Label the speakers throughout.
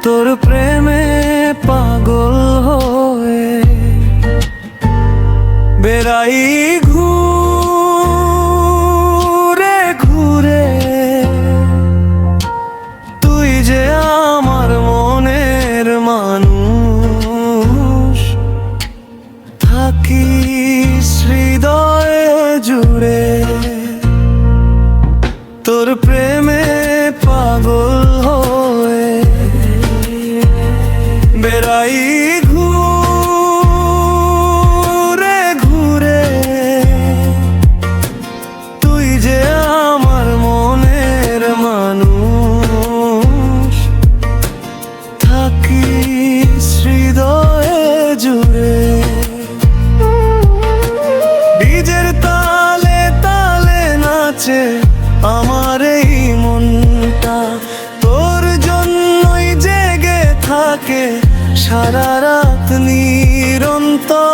Speaker 1: তোর প্রেমে পাগল হয়ে বেড়াই ঘুরে ঘুরে। তুই যে আমার মনের মানুষ, থাকিস হৃদয়ে জুড়ে। তোর প্রেমে পাগল হয়ে বেড়াই ঘুরে ঘুরে। তুই যে আমার মনের মানুষ, থাকিস হৃদয়ে জুড়ে। ডিজের তালে তালে নাচে আমার এই মনটা, তোর জন্যই জেগে থাকে সারা রাত নিরন্তর।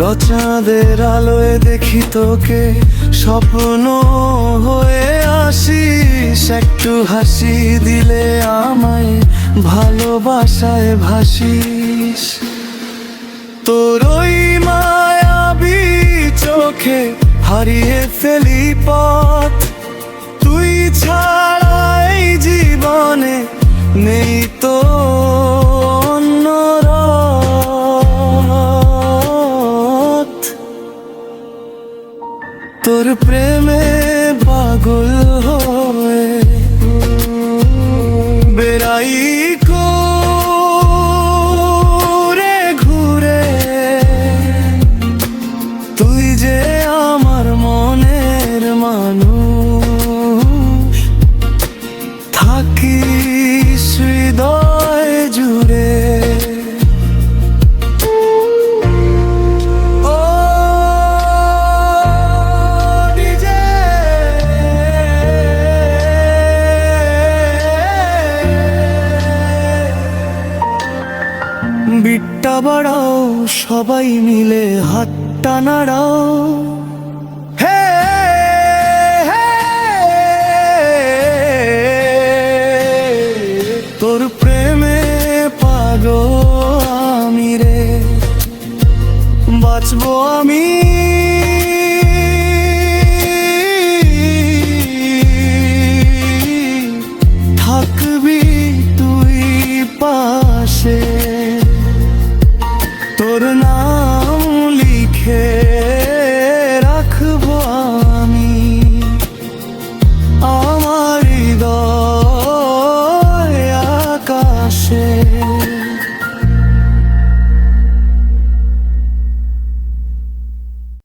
Speaker 1: রচাঁদের আলোয় দেখি তোকে, স্বপ্ন হয়ে আসিস। একটু হাসি দিলে আমায় ভালোবাসায় ভাসিস। তোর ওই মায়াবী চোখে হারিয়ে ফেলি পথ। তুই ছাড়া এই জীবনে নেই তো অন্য রথ। তোর প্রেমে পাগল হয়ে বেড়াই ঘুরে ঘুরে। তুই যে আমার মনের মানুষ, থাকিস হৃদয় জুড়ে। বিটটা বাড়াও, সবাই মিলে হাতটা নাড়াও।